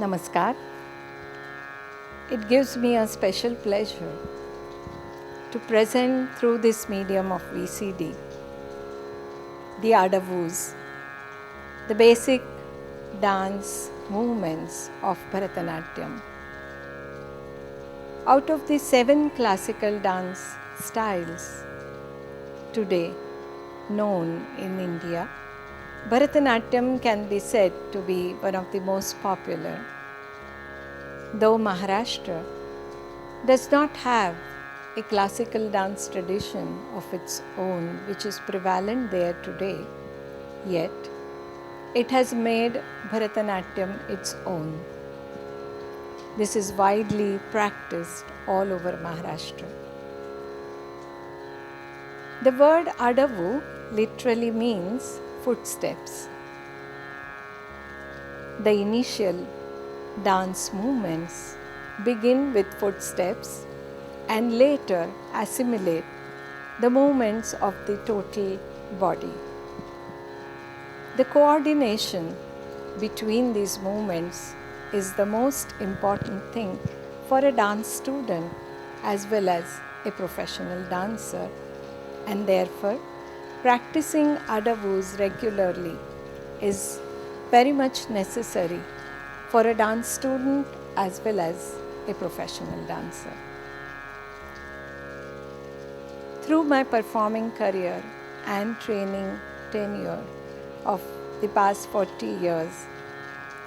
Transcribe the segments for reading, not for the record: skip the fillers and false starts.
Namaskar. It gives me a special pleasure to present through this medium of VCD the Adavus, the basic dance movements of Bharatanatyam. Out of the 7 classical dance styles today known in India, Bharatanatyam can be said to be one of the most popular. Though Maharashtra does not have a classical dance tradition of its own which is prevalent there today, yet it has made Bharatanatyam its own. This is widely practiced all over Maharashtra. The word Adavu literally means footsteps. The initial dance movements begin with footsteps and later assimilate the movements of the total body. The coordination between these movements is the most important thing for a dance student as well as a professional dancer, and therefore practicing Adavus regularly is very much necessary for a dance student as well as a professional dancer. Through my performing career and training tenure of the past 40 years,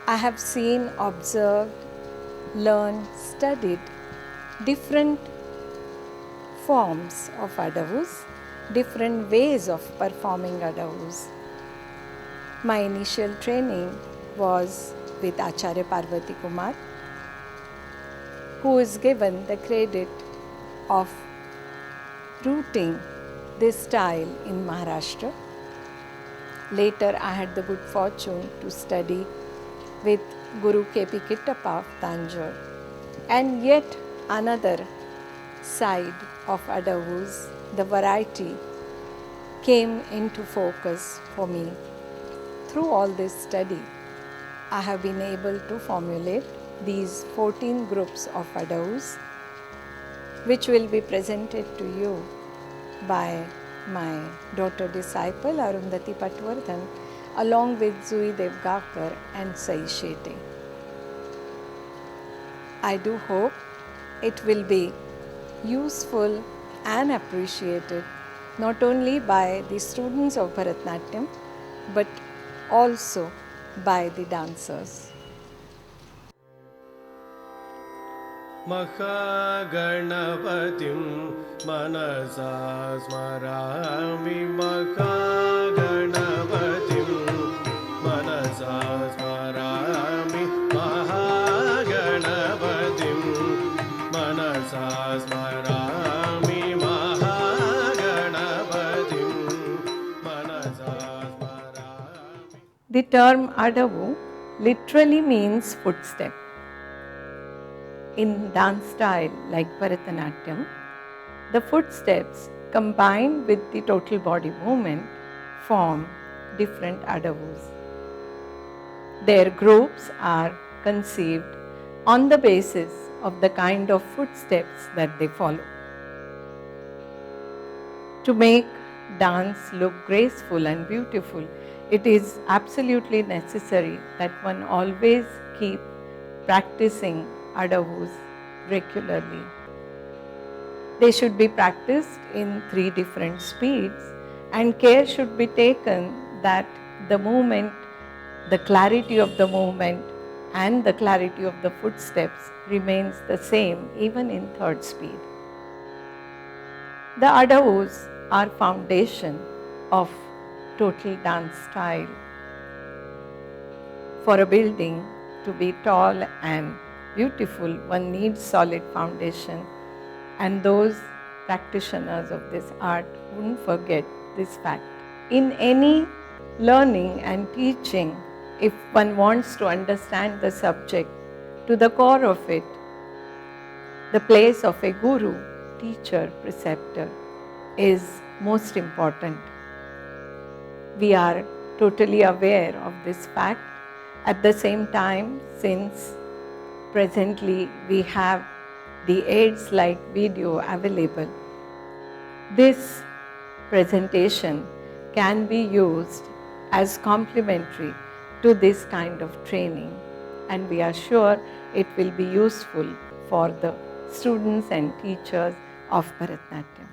I have seen, observed, learned, studied different forms of Adavus, different ways of performing Adavus. My initial training was with Acharya Parvati Kumar, who is given the credit of rooting this style in Maharashtra. Later, I had the good fortune to study with Guru K.P. Kittappa of Tanjore, and yet another side of Adavus, the variety, came into focus for me. Through all this study, I have been able to formulate these 14 groups of Adavus, which will be presented to you by my daughter disciple Arundhati Patwardhan along with Zui Devgakar and Sai Shetty. I do hope it will be useful and appreciated not only by the students of Bharatanatyam but also by the dancers. महागणपतिं मनसा स्मरामि महागणपतिं मनसा स्मरामि महागणपतिं मनसा स्मरामि महागणपतिं मनसा स्मरामि. The term Adavu literally means footstep. In dance style like Bharatanatyam, the footsteps combined with the total body movement form different Adavus. Their groups are conceived on the basis of the kind of footsteps that they follow. To make dance look graceful and beautiful, it is absolutely necessary that one always keep practicing Adavus regularly. They should be practiced in 3 different speeds, and care should be taken that the movement, the clarity of the movement and the clarity of the footsteps remains the same even in 3rd speed. The Adavus are foundation of total dance style. For a building to be tall and beautiful, one needs solid foundation, and those practitioners of this art wouldn't forget this fact. In any learning and teaching, if one wants to understand the subject to the core of it, the place of a guru, teacher, preceptor is most important. We are totally aware of this fact. At the same time, since Presently, we have the aids like video available. This presentation can be used as complementary to this kind of training, and we are sure it will be useful for the students and teachers of Bharatanatyam.